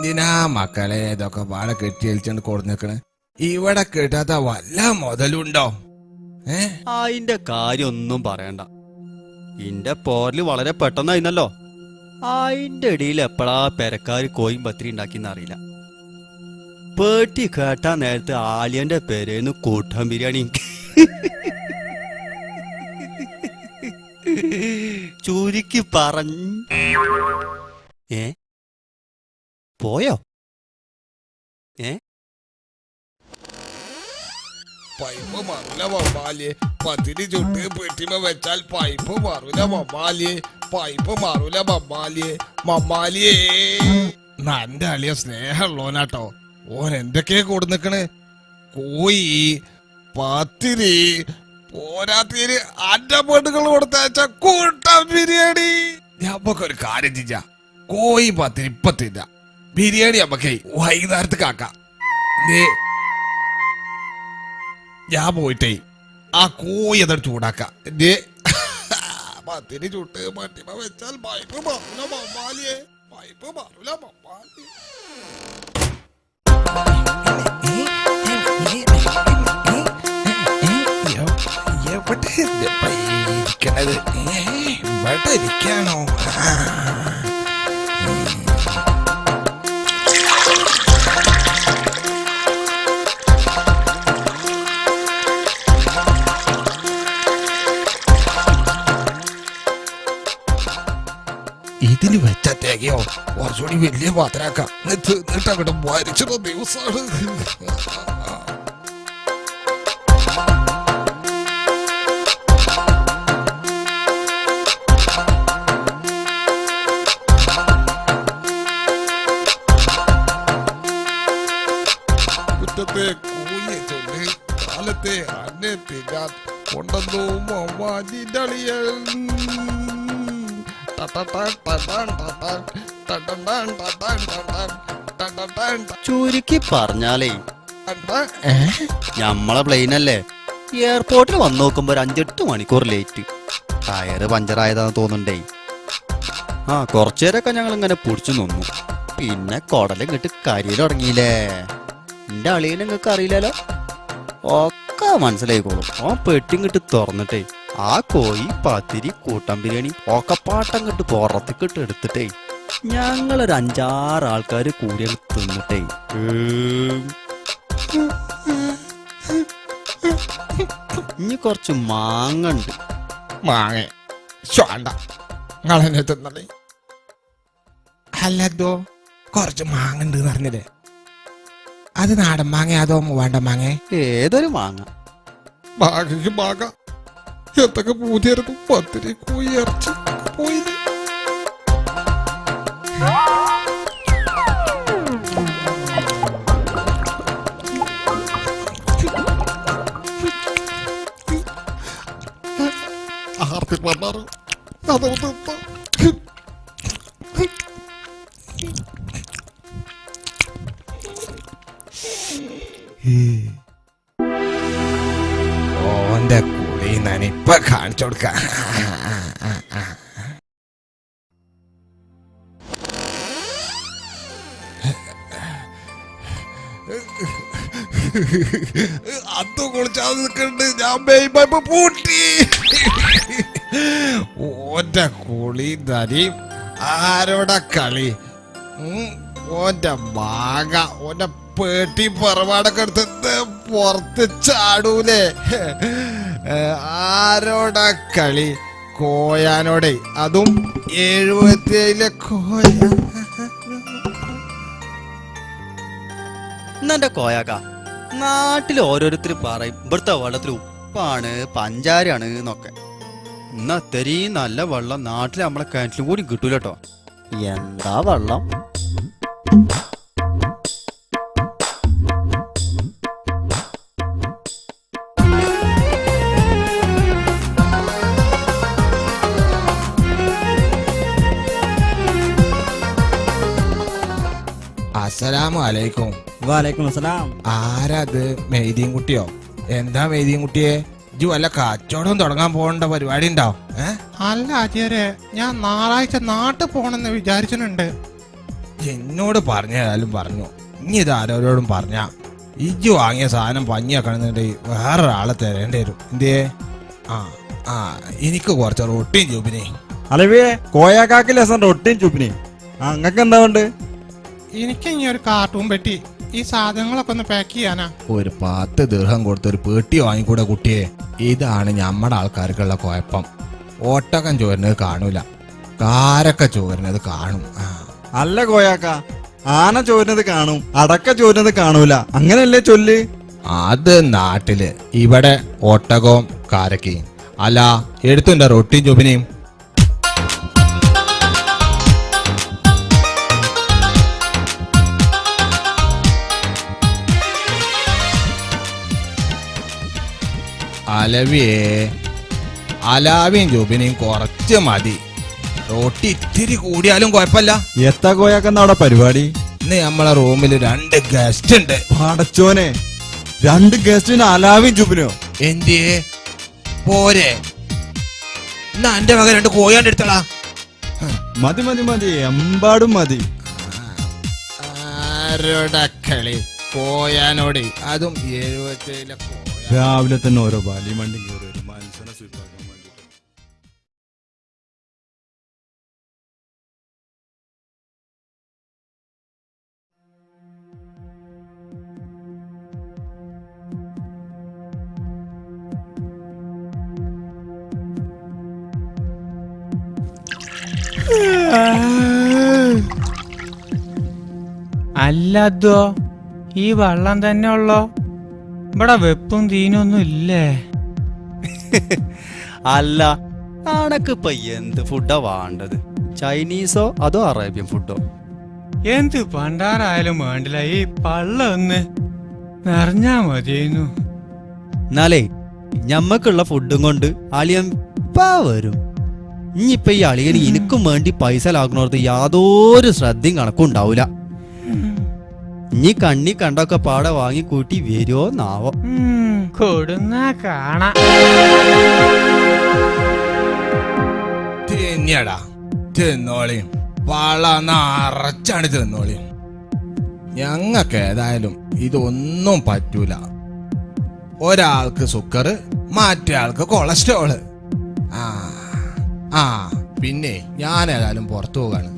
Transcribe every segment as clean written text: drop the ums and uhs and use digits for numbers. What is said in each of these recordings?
എന്തിനാ മക്കളെ ഇതൊക്കെ പാടെ കെട്ടിയലിച്ചോണ്ട് കൊടുന്നേക്കണ്? ഇവിടെ കേട്ടാത്ത വല്ല മുതലുണ്ടോ? അതിന്റെ കാര്യം ഒന്നും പറയണ്ട. ഇന്റെ പോരല് വളരെ പെട്ടെന്നായിരുന്നല്ലോ. അതിന്റെ ഇടയിൽ എപ്പോഴാ പെരക്കാര് കോയും പത്തിരി ഉണ്ടാക്കിന്നറിയില്ല. പേട്ടി കേട്ടാ നേരത്തെ ആലിയന്റെ പേരേന്ന് കൂട്ടം ബിരിയാണി. ചുരുക്കി പോയോ? പൈപ്പ് മാറൂല മമ്മാലിയെ, പത്തിരി ചുട്ട് പെട്ടിമ വെച്ചാൽ പൈപ്പ് മാറൂല മമ്മാലിയെ, പൈപ്പ് മാറൂല മമ്മാലിയെ, മമ്മാലിയേ. എന്റെ അളിയ സ്നേഹമുള്ളോനാട്ടോ. ഓൻ എന്തൊക്കെയാ കൊടുന്നിക്കണ്? കോയി, പത്തിരി, പോരാത്തിരി അന്റെ പെണ്ണുകൾ കൊടുത്തയച്ച കൂട്ടം ബിരിയാണി. ഞമ്മക്കൊരു കാര്യം ചെയ്യാ, കോയി പത്തിരി ഇപ്പൊ തിന്ന, ബിരിയാണി നമ്മക്കേ വൈകുന്നേരത്ത് കാക്കാം. ഞാൻ പോയിട്ടേ ആ കോയി അതൊരു ചൂടാക്കാം. പത്തിരി ചുട്ട് പട്ടിമ വെച്ചാൽ പൈപ്പ് മാറൂല മമ്മാലിയെ, പൈപ്പ് മാറൂല മമ്മാലിയെ. എവിടെ ഇരിക്കണത്? ഇവിടെ ഇരിക്കാണോ? ഇതിന് വെച്ച തേകയോ കുറച്ചുകൂടി വലിയ പാത്രമാക്കാം. എന്നിട്ട് അങ്ങോട്ട് മരിച്ചിട ദിവസമാണ്. മുറ്റത്തെ കൂയെ ചൊല്ല് കാലത്തെ അന്നെ തിന്നാൻ കൊണ്ടു മമ്മാലിയൻ. ചുരുക്കി പറഞ്ഞാലേ ഞമ്മളെ പ്ലെയിനല്ലേ എയർപോർട്ടിൽ വന്നു നോക്കുമ്പോ 5-8 മണിക്കൂർ ലേറ്റ്. ടയറ് പഞ്ചറായതാന്ന് തോന്നുന്നുണ്ടേ. കുറച്ചേരൊക്കെ ഞങ്ങൾ ഇങ്ങനെ പിടിച്ചു നിന്നു. പിന്നെ കൊടലും കിട്ട് കരിയിൽ തുടങ്ങിയില്ലേ. എന്റെ അളിയനെ നിങ്ങൾക്ക് അറിയില്ലല്ലോ, ഒക്കെ മനസ്സിലായിക്കോളും. പെട്ടിയും കിട്ട് തുറന്നിട്ടേ ആ കോയി, പത്തിരി, കൂട്ടം ബിരിയാണി ഒക്കെ പാട്ടം കിട്ട് പുറത്തേക്കിട്ട് എടുത്തിട്ടേ ഞങ്ങളൊരു 5-6 ആൾക്കാര് കൂടി തിന്നിട്ടേ ഇനി കുറച്ച് മാങ്ങ ഉണ്ട്. മാങ്ങ വേണ്ട, നിങ്ങളെന്നെ തിന്നണേ. അല്ലതോ കുറച്ച് മാങ്ങ ഉണ്ട് പറഞ്ഞില്ലേ? അത് നാടൻ മാങ്ങ അതോ വേണ്ട മാങ്ങ? ഏതൊരു മാങ്ങ? മാങ്ങ മാങ്ങ എന്തൊക്കെ പൂതിയായിരുന്നു. പത്തിരി, കോഴി, ഇറച്ചി പോയി. ആർത്തി പറഞ്ഞാറ് അതൊന്ന് ഓന്റെ കുളി ഞാനിപ്പൊ കാണിച്ചു കൊടുക്ക. അത് കുളിച്ചാൽ നിൽക്കണ്ട്. ഞാൻ ബേബ് പൂട്ടി. ഓന്റെ കുളി നരിയും ആരോടെ കളി. ഓന്റെ മാങ്ങ, ഓന്റെ പേട്ടി പറവാടൊക്കെ എടുത്ത് പുറത്ത് ചാടൂലേ. ആരോടാ കളി? കോയാനോടെ, അതും 77 കോയ. എന്നെ കോയാക്ക, നാട്ടിൽ ഓരോരുത്തർ പറയും ഇവിടുത്തെ വെള്ളത്തിൽ ഉപ്പാണ് പഞ്ചാരയാണ് എന്നൊക്കെ. എന്നാ അത്രയും നല്ല വെള്ളം നാട്ടിൽ നമ്മളെ കിണറ്റിലും കൂടി കിട്ടൂലട്ടോ. എന്താ വെള്ളം? അസ്സലാമു അലൈക്കും. വലൈക്കും അസ്സലാം. ആരാത്? മെയ്തീൻ കുട്ടിയോ? എന്താ മെയ്തീൻ കുട്ടിയെ, ഇജ്ജ് വല്ല കച്ചവടം തുടങ്ങാൻ പോകേണ്ട പരിപാടി ഉണ്ടാവും? അല്ല അജയരെ, ഞാൻ ഞായറാഴ്ച നാട്ടിൽ പോണെന്ന് വിചാരിച്ചിട്ടുണ്ട്. എന്നോട് പറഞ്ഞാലും പറഞ്ഞു. ഇനി ഇത് ആരോരോടും പറഞ്ഞ ഇജ്ജ് വാങ്ങിയ സാധനം പഞ്ഞിയാക്കണമെന്നുണ്ടെങ്കിൽ വേറൊരാളെ തരേണ്ടി വരും. എന്തേ? ആ ആ എനിക്ക് കുറച്ച് റൊട്ടിയും ചൂപ്പിനെ. അലവേ കോയാക്കാക്ക് ലെസൺ റൊട്ടിയും ചൂപ്പിനെ. അങ്ങക്ക് എന്താ ഉണ്ട്? എനിക്ക് ഇനി ഒരു കാർട്ടൂൺ പെട്ടി, ഈ സാധനങ്ങളൊക്കെ ഒന്ന് പാക്ക് ചെയ്യാനാ. ഒരു 10 ദിർഹം കൊടുത്ത് ഒരു പെട്ടി വാങ്ങിക്കൂടെ കുട്ടിയെ? ഇതാണ് നമ്മുടെ ആൾക്കാർക്കുള്ള കുഴപ്പം. ഒട്ടകം ചോരുന്നത് കാണൂല, കാരക്ക ചോരുന്നത് കാണും. അല്ല കോയാക്ക, ആന ചോരുന്നത് കാണും, അടക്ക ചോരുന്നത് കാണൂല, അങ്ങനല്ലേ ചൊല്ല്? അത് നാട്ടില്, ഇവിടെ ഒട്ടകവും കാരക്കയും. അല്ല എടുത്തുണ്ട റൊട്ടിയും ചുബിനെയും. അലവിയേ, അലാവിയും ജോബിനെയും കുറച്ച് മതി. റൊട്ടി ഇത്തിരി കൂടിയാലും കുഴപ്പമില്ല. എത്താ കോയാക്കെന്ന അവിടെ പരിപാടി? ഇന്ന് നമ്മളെ റൂമിൽ 2 ഗസ്റ്റ് ഉണ്ട്. പാടച്ചോനെ, 2 ഗസ്റ്റിന് അലാവിയും ചുപ്പിനോ? എന്തേ പോരെ? എന്നാ എന്റെ മകൻ 2 കോയാണ്ട് എടുത്തളാ. മതി മതി മതി, എമ്പാടും മതി. ആരുടെ കളി? കോയാനോട്, അതും 77 കോയ. രാവിലെ തന്നെ ഓരോ ബാലി മണ്ടി കയറി ഒരു മനുഷ്യനെ സ്വീപ്പാക്കാൻ വേണ്ടിട്ട്. അല്ലതോ ഈ വെള്ളം തന്നെ ഉള്ളോ? ഇവിടെ വെപ്പും തീനൊന്നും ഇല്ലേ? അല്ല, ആണക്കിപ്പ എന്ത് ഫുഡാ വേണ്ടത്? ചൈനീസോ അതോ അറേബ്യൻ ഫുഡോ? എന്ത് പണ്ടാരായാലും വേണ്ടില്ല, ഈ പള്ള ഒന്ന് നിറഞ്ഞാ മതിയായിരുന്നു. എന്നാലേ ഞമ്മക്കുള്ള ഫുഡും കൊണ്ട് അളിയൻ വരും. ഇനിയിപ്പൊ ഈ അളിയന് എനിക്കും വേണ്ടി പൈസ ലാക്കണോർത്ത് യാതൊരു ശ്രദ്ധയും കണക്കും ഉണ്ടാവൂല. ഇനി കണ്ണി കണ്ടൊക്കെ പാടെ വാങ്ങി കൂട്ടി വരുമോ നാവോ. കൊടുന്ന കാണാ. തിന്നടാ, തിന്നോളിയും. വള നിറച്ചാണ് തിന്നോളിയും. ഞങ്ങൾക്ക് ഏതായാലും ഇതൊന്നും പറ്റൂല. ഒരാൾക്ക് സുക്കറ്, മറ്റേ ആൾക്ക് കൊളസ്ട്രോള്. ആ പിന്നെ ഞാൻ ഏതായാലും പുറത്തു പോകാണ്.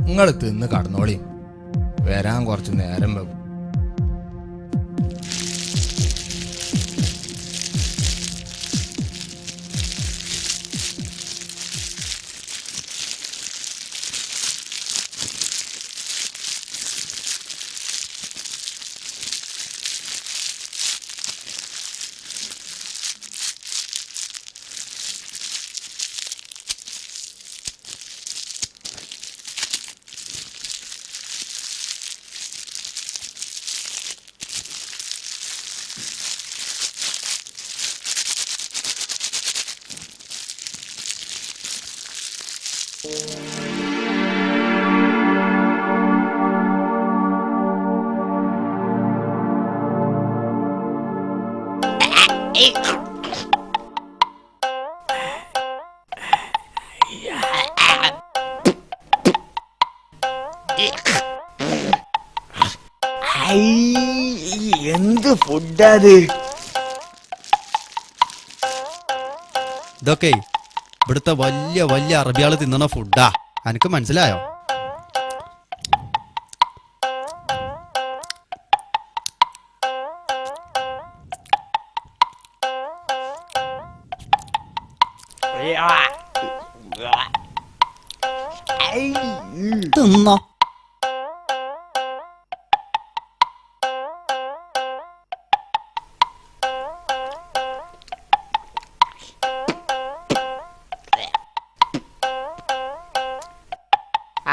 നിങ്ങൾ തിന്ന് കടന്നോളിയും. വരാൻ കുറച്ച് നേരം വെക്കും. എന്ത് ഫുഡാത്? ഇതൊക്കെ ഇവിടുത്തെ വലിയ വലിയ അറബിയാള് തിന്നണ ഫുഡാ. എനിക്ക് മനസ്സിലായോ? തിന്നോ.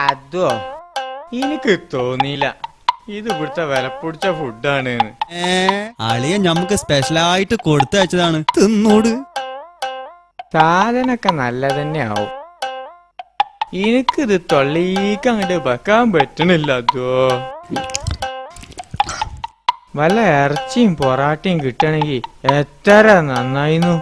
അതോ എനിക്ക് തോന്നിയില്ല ഇത് ഇവിടുത്തെ വിലപ്പൊടിച്ച ഫുഡാണ്. അളിയൻ ഞമ്മക്ക് സ്പെഷ്യലായിട്ട് കൊടുത്തയച്ചതാണ്. തിന്നോട്. സാധനൊക്കെ നല്ല തന്നെ ആവും. എനിക്കിത് തൊള്ളീക്ക് അങ്ങോട്ട് വെക്കാൻ പറ്റണില്ല. അതോ വല്ല ഇറച്ചിയും പൊറാട്ടയും കിട്ടണമെങ്കിൽ എത്ര നന്നായിരുന്നു.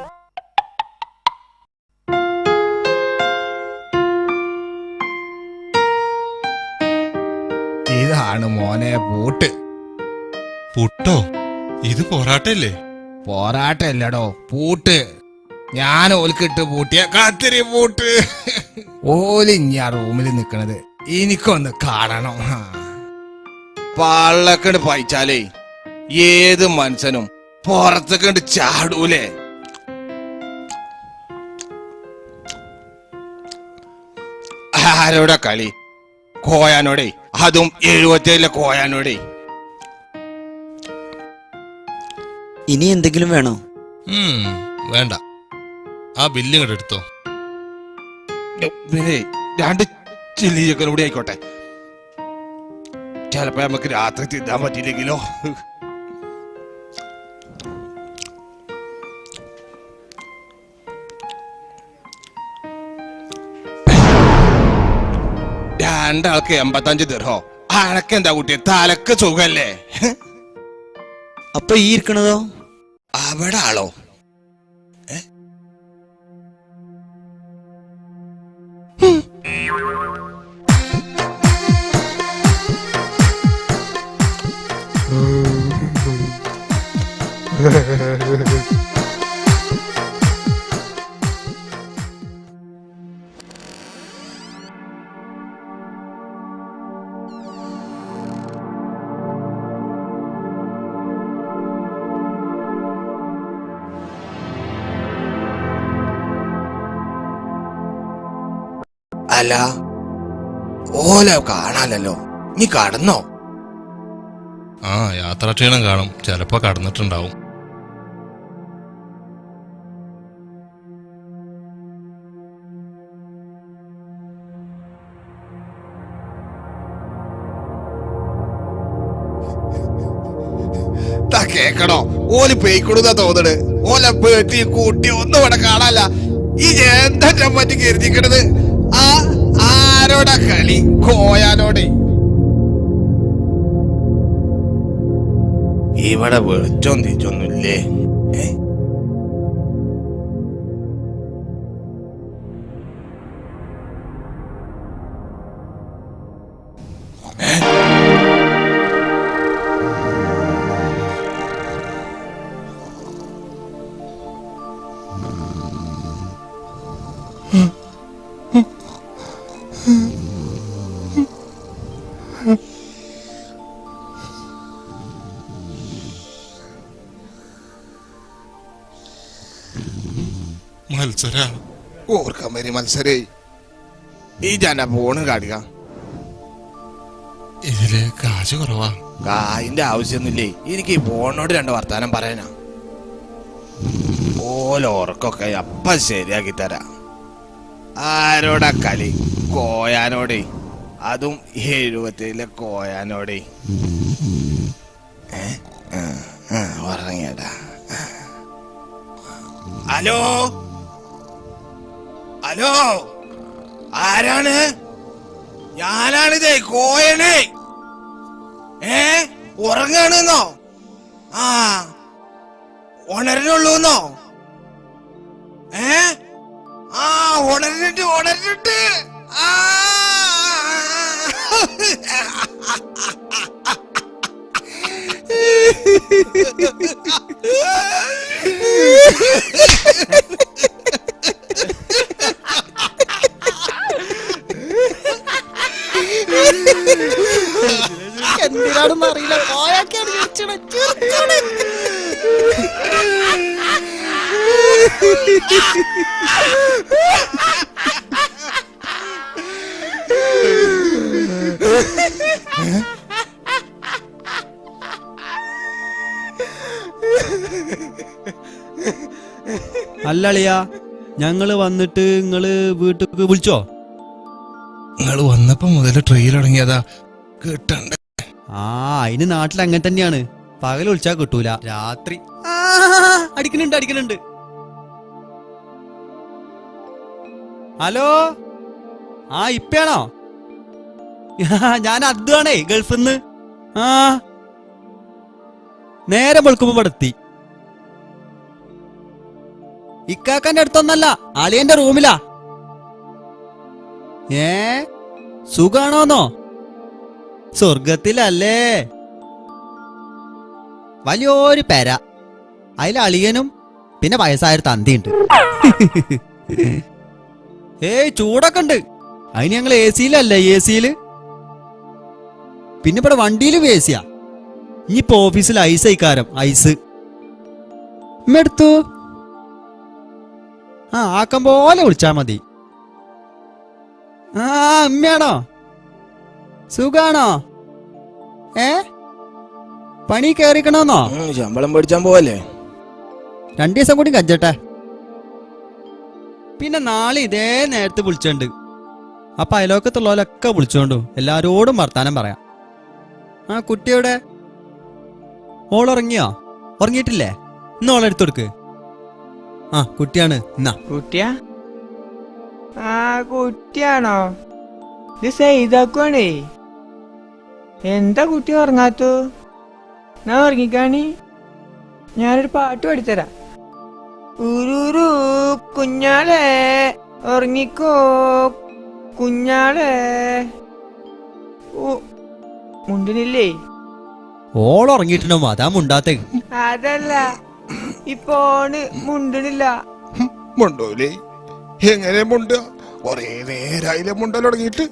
പൂട്ട്. പുട്ടോ? ഇത് പൊറാട്ടല്ലേ? പോരാട്ടല്ലടോ, പൂട്ട്. ഞാൻ ഓൽക്കിട്ട് പൂട്ടിയ കത്തിരി പൂട്ട്. ഓല് ഇനി ആ റൂമിൽ നിക്കണത് എനിക്കൊന്ന് കാണണം. പള്ളക്കണ്ട് പായിച്ചാലേ ഏത് മനുഷ്യനും പുറത്തേക്കണ്ട് ചാടൂലേ. ആരോടാ കളി? കോയാനോടെ, അതും 77 കോയാനോടെ. ഇനി എന്തെങ്കിലും വേണോ? വേണ്ട, ആ ബില്ല് ഇങ്ങോട്ട് എടുത്തോ. പിന്നെ 2 ചില്ലി ചിക്കൻ കൂടി ആയിക്കോട്ടെ. ചിലപ്പോ നമുക്ക് രാത്രി തിന്നാൻ പറ്റിയില്ലെങ്കിലോ. രണ്ടാൾക്ക് 85 ദിർഹോ. അനക്കെന്താ കുട്ടിയെ, തലക്ക് സുഖല്ലേ? അപ്പൊ ഈ ഇരിക്കണതോ? അവിടെ ആളോ? അല്ല, ഓല കാണാലല്ലോ. നീ കടന്നോ? ആ, യാത്രാക്ഷീണം കാണും, ചിലപ്പോ കടന്നിട്ടുണ്ടാവും. കേക്കണോ? ഓല് പേയ്ക്കൊടുന്നാ തോന്നണ്. ഓല പേട്ടി കൂട്ടി ഒന്നും ഇവിടെ കാണാല്ല. ഈ എന്താ പറ്റി കരുതിക്കണത്? ആരോടാ കളി? കോയാനോടെ. ഇവിടെ വെളിച്ചം തിരിച്ചൊന്നുമില്ലേ? മത്സര ഓർക്കാൻ വരി മത്സരേ. ഈ ജന ഫോണ് കാണിക്ക. ഇതില് കാശ് കുറവാ. കായിന്റെ ആവശ്യമൊന്നുമില്ലേ. എനിക്ക് ഈ ഫോണിനോട് 2 വർത്താനം പറയാനാ. ഓല ഉറക്കൊക്കെ അപ്പ ശരിയാക്കി തരാം. ആരോടാ കളി? കോയാനോടെ, അതും 77 കോയാനോടെ. ഉറങ്ങിയടാ. ഹലോ ഹലോ, ആരാണ്? ഞാനാണിതേ, കോയനെ. ഉറങ്ങാണെന്നോ? ആ, ഉണരണുള്ളൂന്നോ? ആ, ഉണർന്നിട്ട് ആ. എന്തിനാണെന്ന് അറിയില്ല, കോയാക്കാണ് ചിരിച്ചത്. അല്ലളിയാ, ഞങ്ങള് വന്നിട്ട് നിങ്ങള് വീട്ടിക്ക് വിളിച്ചോ? നിങ്ങള് വന്നപ്പോ മുതല് ട്രെയിൽ തുടങ്ങിയതാ, കിട്ടണ്ടേ? ആ, അതിന് നാട്ടിൽ അങ്ങനെ തന്നെയാണ്. പകൽ വിളിച്ചാ കിട്ടൂല, രാത്രി അടിക്കണുണ്ട്. ഹലോ, ആ ഇപ്പയാണോ? ഞാൻ അദ്വാണേ, ഗൾഫിന്ന്. ആ, നേരെ വെളുക്കുമ്പോ പടുത്തി. ഇക്കാക്കന്റെ അടുത്തൊന്നല്ല, അളിയന്റെ റൂമിലാ. സുഖാണോന്നോ? സ്വർഗത്തിലല്ലേ? വലിയൊരു പെര. അതിൽ അളിയനും പിന്നെ വയസ്സായൊരു തന്തിയുണ്ട്. ഏയ് ചൂടൊക്കെ ഉണ്ട്. അതിന് ഞങ്ങൾ എ സിയിലല്ലേ, എ സിയില്. പിന്നെ ഇവിടെ വണ്ടിയിലും എ സിയാ. ഇനിയിപ്പോ ഓഫീസിൽ ഐസ് അയക്കാരം, ഐസ് എടുത്തു. ആ ആക്കം പോലെ വിളിച്ചാ മതി. ആ അമ്മയാണോ? സുഖാണോ? പണി കയറിക്കണോന്നോ? ശമ്പളം പഠിച്ചാൻ പോവല്ലേ? 2 ദിവസം കൂടി കജ്ജട്ടെ. പിന്നെ നാളെ ഇതേ നേരത്തെ വിളിച്ചോണ്ട്. അപ്പൊ അയലോക്കത്തുള്ളവരൊക്കെ വിളിച്ചോണ്ടു എല്ലാരോടും വർത്താനം പറയാം. ആ കുട്ടിയുടെ ഓളുറങ്ങിയോ? ഉറങ്ങിയിട്ടില്ലേ? ഇന്ന് ഓളെടുത്തു കൊടുക്ക്. ആ കുട്ടിയാണ്. എന്നാ കുട്ടിയാ? ആ കുട്ടിയാണോ? ഇത് ചെയ്താക്കുവാണേ. എന്താ കുട്ടി ഉറങ്ങാത്തു? ഞാൻ ഉറങ്ങിക്കാണി. ഞാനൊരു പാട്ട് പാടിത്തരാം. ഉരുരു കുഞ്ഞാളെ ഉറങ്ങിക്കോ കുഞ്ഞാളെ. മുണ്ടിനില്ലേ? ഓളുറങ്ങിയിട്ടുണ്ടോ? അതാ മുണ്ടാത്ത. അതല്ല, ഇപ്പോണ് മുണ്ടണില്ല. മുണ്ടൂലേ? എങ്ങനെ മുണ്ട? ഒരേ നേരായില്ലേ മുണ്ടൽ തുടങ്ങിയിട്ട്?